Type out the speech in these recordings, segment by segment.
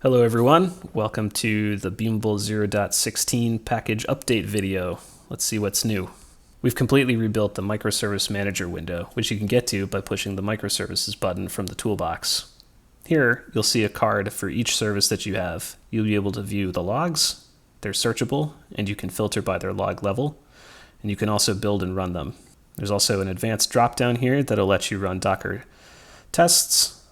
Hello everyone, welcome to the Beamable 0.16 package update video. Let's see what's new. We've completely rebuilt the microservice manager window, which you can get to by pushing the microservices button from the toolbox. Here, you'll see a card for each service that you have. You'll be able to view the logs, they're searchable, and you can filter by their log level, and you can also build and run them. There's also an advanced drop-down here that'll let you run Docker tests,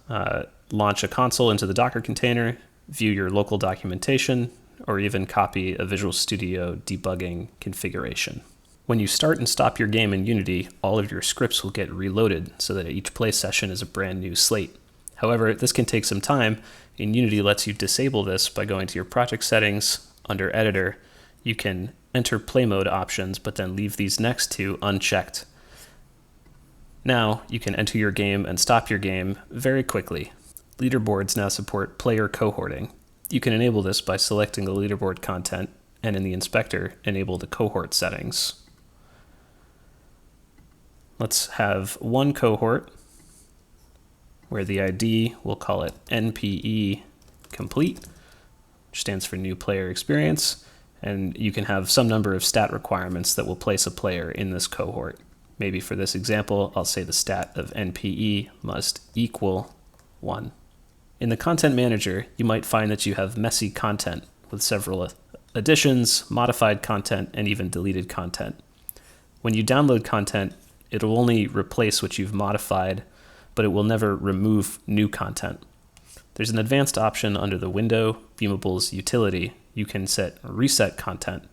launch a console into the Docker container, view your local documentation, or even copy a Visual Studio debugging configuration. When you start and stop your game in Unity, all of your scripts will get reloaded so that each play session is a brand new slate. However, this can take some time, and Unity lets you disable this by going to your project settings. Under Editor, you can enter play mode options, but then leave these next two unchecked. Now, you can enter your game and stop your game very quickly. Leaderboards now support player cohorting. You can enable this by selecting the leaderboard content, and in the inspector, enable the cohort settings. Let's have one cohort where the ID, we'll call it NPE complete, which stands for new player experience, and you can have some number of stat requirements that will place a player in this cohort. Maybe for this example, I'll say the stat of NPE must equal 1. In the Content Manager, you might find that you have messy content with several additions, modified content, and even deleted content. When you download content, it'll only replace what you've modified, but it will never remove new content. There's an advanced option under the window, Beamable's utility. You can set reset content.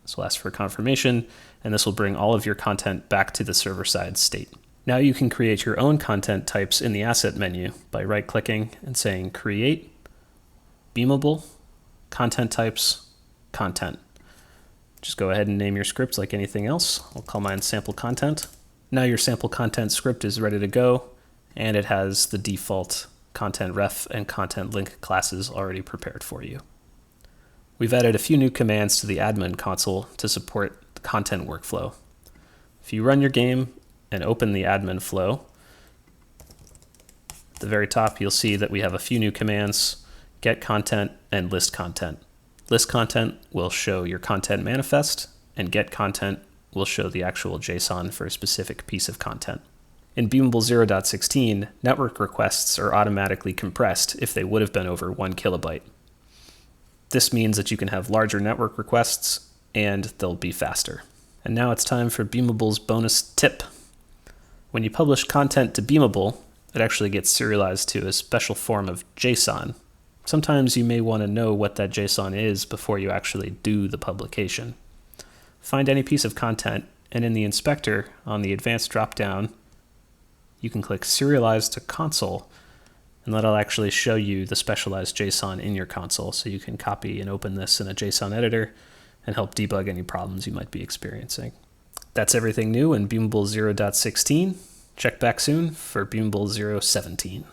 This will ask for confirmation, and this will bring all of your content back to the server-side state. Now you can create your own content types in the Asset menu by right-clicking and saying Create, Beamable, Content Types, Content. Just go ahead and name your script like anything else. I'll call mine Sample Content. Now your Sample Content script is ready to go, and it has the default content ref and content link classes already prepared for you. We've added a few new commands to the admin console to support the content workflow. If you run your game and open the admin flow, at the very top you'll see that we have a few new commands: get content and list content. List content will show your content manifest, and get content will show the actual JSON for a specific piece of content. In Beamable 0.16, network requests are automatically compressed if they would have been over 1 kilobyte. This means that you can have larger network requests and they'll be faster. And now it's time for Beamable's bonus tip. When you publish content to Beamable, it actually gets serialized to a special form of JSON. Sometimes you may want to know what that JSON is before you actually do the publication. Find any piece of content, and in the inspector on the advanced dropdown, you can click Serialize to Console, and that'll actually show you the specialized JSON in your console, so you can copy and open this in a JSON editor and help debug any problems you might be experiencing. That's everything new in Beamable 0.16. Check back soon for Beamable 0.17.